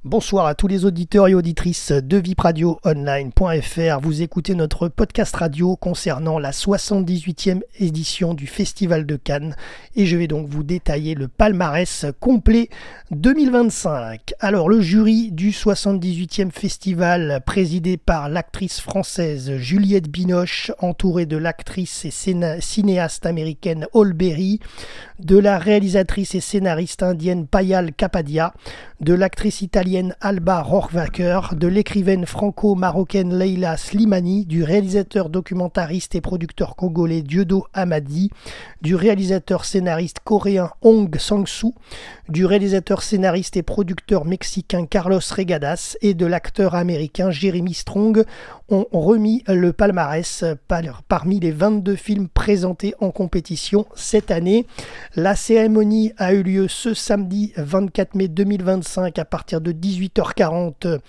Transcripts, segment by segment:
Bonsoir à tous les auditeurs et auditrices de vipradioonline.fr. Vous écoutez notre podcast radio concernant la 78e édition du Festival de Cannes et je vais donc vous détailler le palmarès complet 2025. Alors le jury du 78e festival présidé par l'actrice française Juliette Binoche, entourée de l'actrice et cinéaste américaine Halle Berry, de la réalisatrice et scénariste indienne Payal Kapadia, de l'actrice italienne Alba Rohrwacher, de l'écrivaine franco-marocaine Leila Slimani, du réalisateur documentariste et producteur congolais Dieudo Hamadi, du réalisateur scénariste coréen Hong Sang-soo, du réalisateur scénariste et producteur mexicain Carlos Regadas et de l'acteur américain Jeremy Strong ont remis le palmarès parmi les 22 films présentés en compétition cette année. La cérémonie a eu lieu ce samedi 24 mai 2025 à partir de 18h40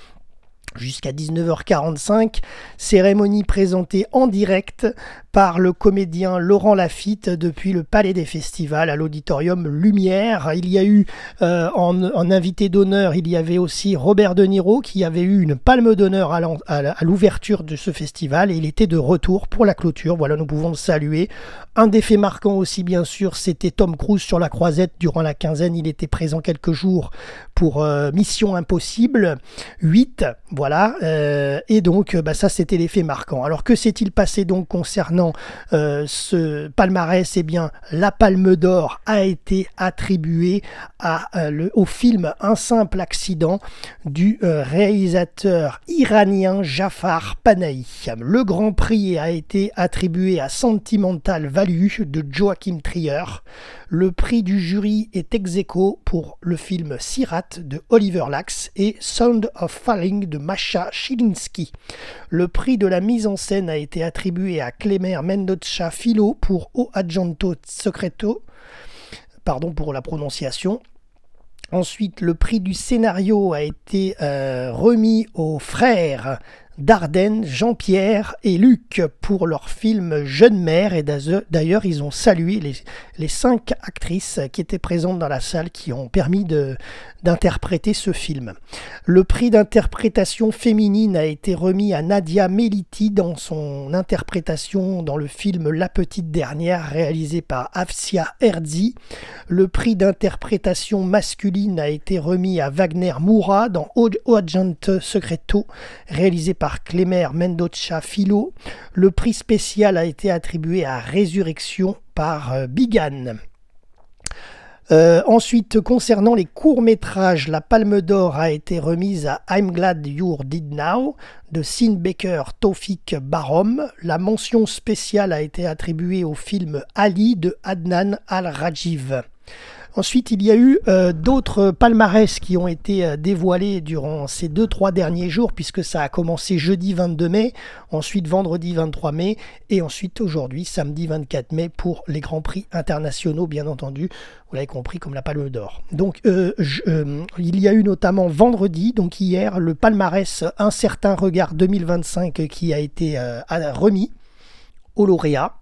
jusqu'à 19h45, cérémonie présentée en direct par le comédien Laurent Lafitte depuis le Palais des Festivals à l'Auditorium Lumière. Il y a eu en invité d'honneur, il y avait aussi Robert De Niro qui avait eu une palme d'honneur à l'ouverture de ce festival et il était de retour pour la clôture. Voilà, nous pouvons le saluer. Un des faits marquants aussi, bien sûr, c'était Tom Cruise sur la croisette durant la quinzaine. Il était présent quelques jours pour Mission Impossible 8. Voilà, et donc ça c'était l'effet marquant. Alors que s'est-il passé donc concernant ce palmarès? Eh bien, la Palme d'Or a été attribuée au film Un simple accident du réalisateur iranien Jafar Panahi. Le Grand Prix a été attribué à Sentimental Value de Joachim Trier. Le prix du jury est ex aequo pour le film Sirat de Oliver Lax et Sound of Falling de Masha Chilinski. Le prix de la mise en scène a été attribué à Clémer Mendoza Filho pour O Agente Secreto, pardon pour la prononciation. Ensuite, le prix du scénario a été remis aux frères Dardenne, Jean-Pierre et Luc pour leur film Jeune mère, et d'ailleurs ils ont salué les 5 actrices qui étaient présentes dans la salle qui ont permis d'interpréter ce film. Le prix d'interprétation féminine a été remis à Nadia Meliti dans son interprétation dans le film La Petite Dernière réalisé par Afsia Herzi. Le prix d'interprétation masculine a été remis à Wagner Moura dans O Agente Secreto réalisé par Clémer Mendoza Filho. Le prix spécial a été attribué à Résurrection par Bigan. Ensuite, concernant les courts-métrages, la Palme d'Or a été remise à I'm Glad You're Dead Now de Sin Baker Taufik Barom. La mention spéciale a été attribuée au film Ali de Adnan Al-Rajiv. Ensuite, il y a eu d'autres palmarès qui ont été dévoilés durant ces 2-3 derniers jours, puisque ça a commencé jeudi 22 mai, ensuite vendredi 23 mai, et ensuite aujourd'hui, samedi 24 mai, pour les Grands Prix internationaux, bien entendu, vous l'avez compris, comme la Palme d'Or. Donc, il y a eu notamment vendredi, donc hier, le palmarès Un certain regard 2025 qui a été remis aux lauréats.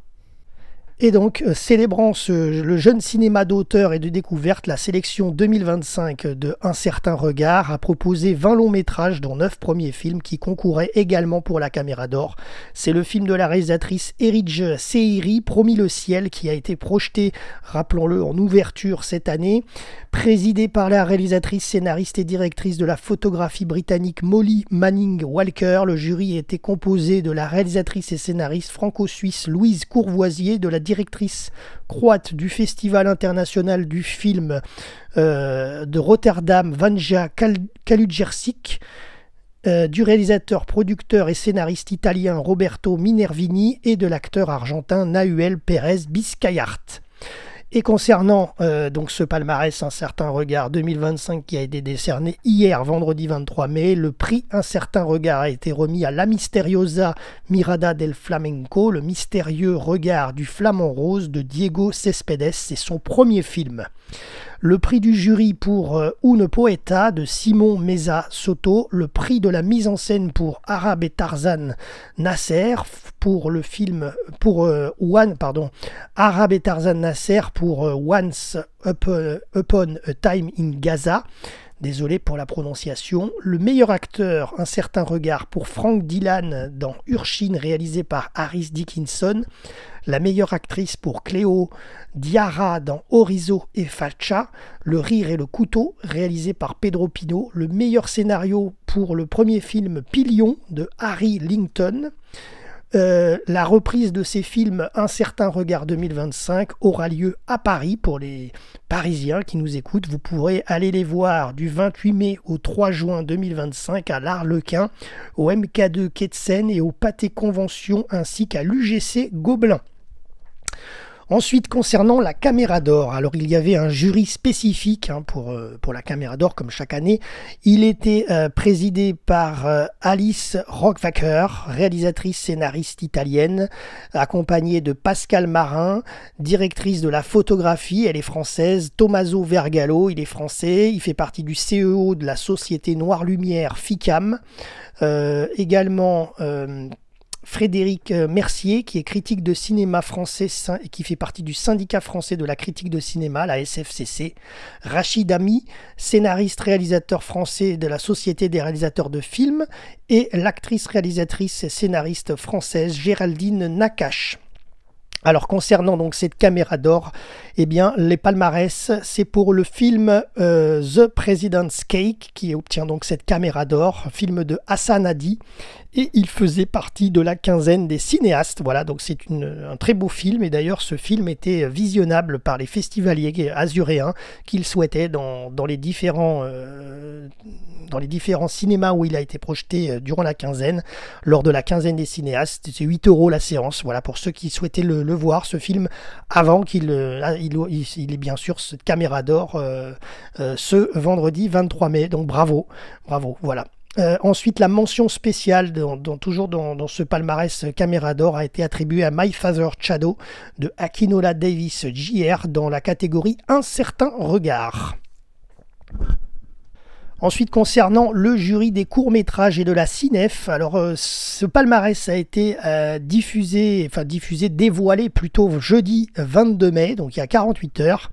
Et donc, célébrant le jeune cinéma d'auteur et de découverte, la sélection 2025 de Un certain regard a proposé 20 longs métrages, dont 9 premiers films, qui concouraient également pour la Caméra d'Or. C'est le film de la réalisatrice Eridge Seiri, Promis le ciel, qui a été projeté, rappelons-le, en ouverture cette année. Présidé par la réalisatrice, scénariste et directrice de la photographie britannique Molly Manning Walker, le jury était composé de la réalisatrice et scénariste franco-suisse Louise Courvoisier, de la directrice croate du Festival international du film de Rotterdam, Vanja Kalujersic, du réalisateur, producteur et scénariste italien Roberto Minervini et de l'acteur argentin Nahuel Pérez Biscayart. Et concernant donc ce palmarès Un certain regard 2025 qui a été décerné hier, vendredi 23 mai, le prix Un certain regard a été remis à La Misteriosa Mirada del Flamenco, le mystérieux regard du flamant rose de Diego Céspedes, c'est son premier film. Le prix du jury pour Une Poeta de Simon Meza Soto, le prix de la mise en scène pour Arabe et Tarzan Nasser pour le film Arabe et Tarzan Nasser pour Once Upon a Time in Gaza Désolé pour la prononciation. Le meilleur acteur, Un certain regard pour Frank Dillon dans Urshin, réalisé par Harris Dickinson. La meilleure actrice pour Cléo Diarra dans Orizo et Faccia. Le rire et le couteau, réalisé par Pedro Pino. Le meilleur scénario pour le premier film Pillion de Harry Lington. La reprise de ces films Un certain regard 2025 aura lieu à Paris pour les Parisiens qui nous écoutent. Vous pourrez aller les voir du 28 mai au 3 juin 2025 à l'Arlequin, au MK2 Quai de Seine et au Pâté Convention ainsi qu'à l'UGC Gobelin. Ensuite, concernant la Caméra d'Or, alors il y avait un jury spécifique pour la Caméra d'Or, comme chaque année. Il était présidé par Alice Rohrwacher, réalisatrice scénariste italienne, accompagnée de Pascal Marin, directrice de la photographie, elle est française. Tommaso Vergallo, il est français, il fait partie du CEO de la société Noire Lumière FICAM. Également Frédéric Mercier, qui est critique de cinéma français et qui fait partie du syndicat français de la critique de cinéma, la SFCC. Rachid Ami, scénariste réalisateur français de la Société des réalisateurs de films, et l'actrice réalisatrice et scénariste française Géraldine Nakache. Alors concernant donc cette Caméra d'Or, eh bien les palmarès, c'est pour le film The President's Cake qui obtient donc cette Caméra d'Or, film de Hassan Hadi, et il faisait partie de la quinzaine des cinéastes. Voilà, donc c'est un très beau film, et d'ailleurs ce film était visionnable par les festivaliers azuréens qu'ils souhaitaient dans les différents cinémas où il a été projeté durant la quinzaine, lors de la quinzaine des cinéastes. C'est 8 € la séance, voilà, pour ceux qui souhaitaient le voir, ce film, avant qu'il ait bien sûr cette Caméra d'Or ce vendredi 23 mai, donc bravo, voilà. Ensuite, la mention spéciale, toujours dans ce palmarès Caméra d'Or, a été attribuée à My Father Shadow de Akinola Davis Jr. dans la catégorie Un certain regard. Ensuite, concernant le jury des courts-métrages et de la Cinef, alors ce palmarès a été dévoilé plutôt jeudi 22 mai, donc il y a 48 heures.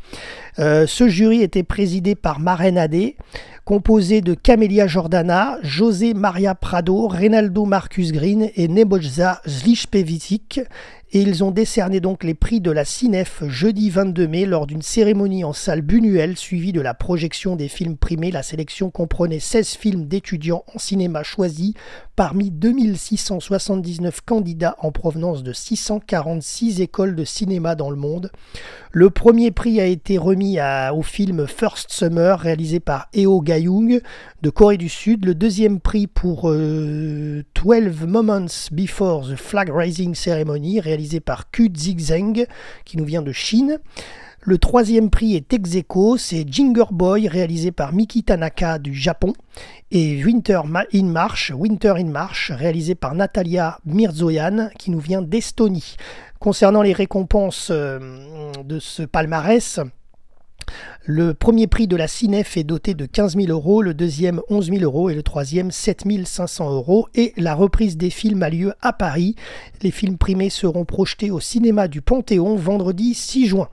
Ce jury était présidé par Maren Adé, composé de Camélia Jordana, José Maria Prado, Reynaldo Marcus Green et Nebojsa Zlichpevicic. Et ils ont décerné donc les prix de la Cinef jeudi 22 mai lors d'une cérémonie en salle Buñuel suivie de la projection des films primés. La sélection comprenait 16 films d'étudiants en cinéma choisis parmi 2679 candidats en provenance de 646 écoles de cinéma dans le monde. Le premier prix a été remis au film First Summer réalisé par Eo Ga-young de Corée du Sud. Le deuxième prix pour 12 Moments Before the Flag Raising Ceremony réalisé par Ku Zigzeng qui nous vient de Chine. Le troisième prix est ex aequo, c'est Ginger Boy réalisé par Miki Tanaka du Japon, et Winter in March réalisé par Natalia Mirzoyan qui nous vient d'Estonie. Concernant les récompenses de ce palmarès, le premier prix de la Cinef est doté de 15 000 €, le deuxième 11 000 € et le troisième 7 500 €. Et la reprise des films a lieu à Paris. Les films primés seront projetés au cinéma du Panthéon vendredi 6 juin.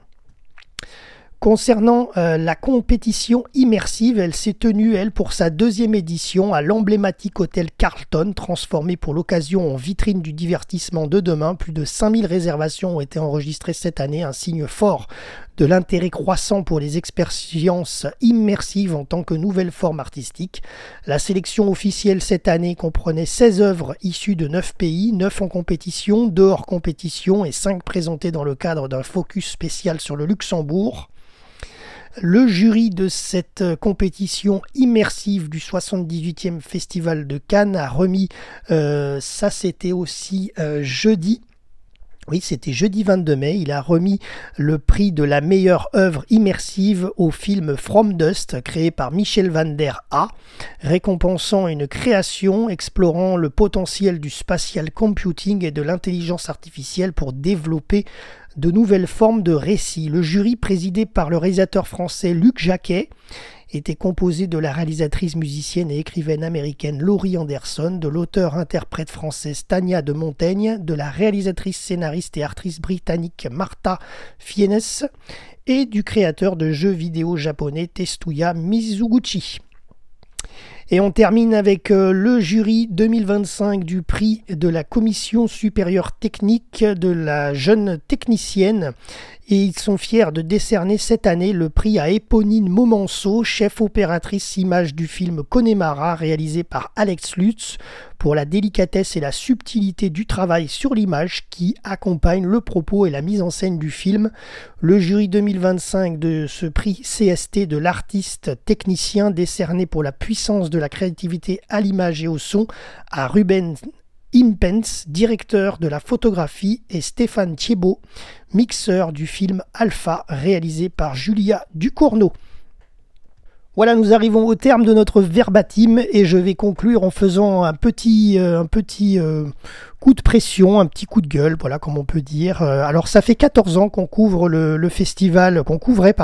Concernant la compétition immersive, elle s'est tenue, pour sa deuxième édition à l'emblématique hôtel Carlton, transformé pour l'occasion en vitrine du divertissement de demain. Plus de 5000 réservations ont été enregistrées cette année, un signe fort de l'intérêt croissant pour les expériences immersives en tant que nouvelle forme artistique. La sélection officielle cette année comprenait 16 œuvres issues de 9 pays, 9 en compétition, 2 hors compétition et 5 présentées dans le cadre d'un focus spécial sur le Luxembourg. Le jury de cette compétition immersive du 78e Festival de Cannes a remis, ça c'était aussi jeudi, oui c'était jeudi 22 mai, il a remis le prix de la meilleure œuvre immersive au film From Dust, créé par Michel van der A, récompensant une création explorant le potentiel du spatial computing et de l'intelligence artificielle pour développer de nouvelles formes de récits. Le jury, présidé par le réalisateur français Luc Jacquet, était composé de la réalisatrice, musicienne et écrivaine américaine Laurie Anderson, de l'auteur-interprète française Tania de Montaigne, de la réalisatrice, scénariste et actrice britannique Martha Fiennes et du créateur de jeux vidéo japonais Tetsuya Mizuguchi. Et on termine avec le jury 2025 du prix de la Commission supérieure technique de la jeune technicienne. Et ils sont fiers de décerner cette année le prix à Éponine Momenceau, chef opératrice image du film Connemara, réalisé par Alex Lutz, pour la délicatesse et la subtilité du travail sur l'image qui accompagne le propos et la mise en scène du film. Le jury 2025 de ce prix CST de l'artiste technicien décerné pour la puissance de la créativité à l'image et au son à Ruben Impens, directeur de la photographie, et Stéphane Thiebaud, mixeur du film Alpha, réalisé par Julia Ducournau. Voilà, nous arrivons au terme de notre verbatim et je vais conclure en faisant un petit coup de pression, un petit coup de gueule, voilà comme on peut dire. Alors ça fait 14 ans qu'on couvre le festival, qu'on couvrait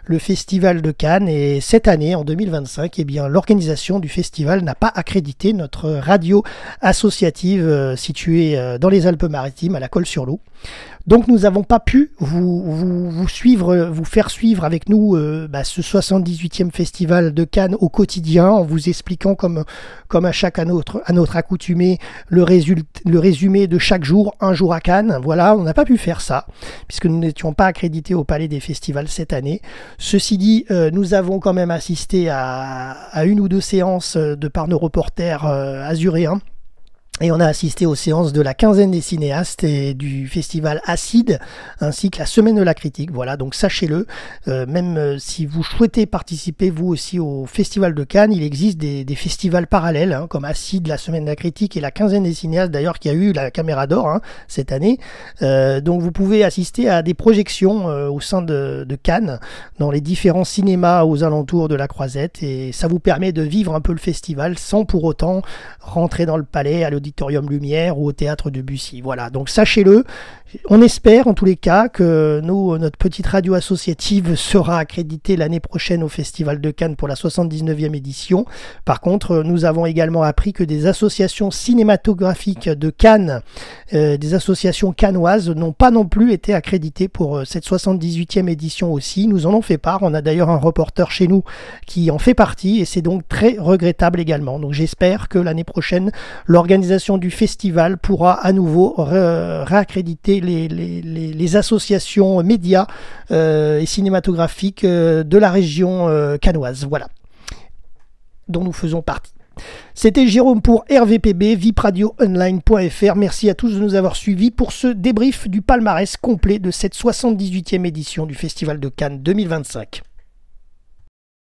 le festival de Cannes, et cette année, en 2025, eh bien l'organisation du festival n'a pas accrédité notre radio associative située dans les Alpes-Maritimes à la Colle-sur-Loup. Donc nous n'avons pas pu vous faire suivre avec nous ce 78e festival de Cannes au quotidien, en vous expliquant comme à notre accoutumée le résumé de chaque jour, un jour à Cannes. Voilà, on n'a pas pu faire ça puisque nous n'étions pas accrédités au Palais des Festivals cette année. Ceci dit, nous avons quand même assisté à une ou deux séances de par nos reporters azuréens. Et on a assisté aux séances de la quinzaine des cinéastes et du festival Acide, ainsi que la semaine de la critique. Voilà, donc sachez-le, même si vous souhaitez participer vous aussi au festival de Cannes, il existe des festivals parallèles, comme Acide, la semaine de la critique et la quinzaine des cinéastes, d'ailleurs qui a eu la Caméra d'Or cette année. Donc vous pouvez assister à des projections au sein de Cannes, dans les différents cinémas aux alentours de la Croisette, et ça vous permet de vivre un peu le festival sans pour autant rentrer dans le palais, à l'Auditorium Lumière ou au Théâtre de Bussy. Voilà, donc sachez-le, on espère en tous les cas que notre petite radio associative sera accréditée l'année prochaine au Festival de Cannes pour la 79e édition. Par contre, nous avons également appris que des associations cinématographiques de Cannes, des associations cannoises, n'ont pas non plus été accréditées pour cette 78e édition aussi. Nous en ont fait part, on a d'ailleurs un reporter chez nous qui en fait partie, et c'est donc très regrettable également. Donc j'espère que l'année prochaine, l'organisation du festival pourra à nouveau réaccréditer les associations médias et cinématographiques de la région cannoise, voilà, dont nous faisons partie. C'était Jérôme pour RVPB, vipradioonline.fr. Merci à tous de nous avoir suivis pour ce débrief du palmarès complet de cette 78e édition du Festival de Cannes 2025.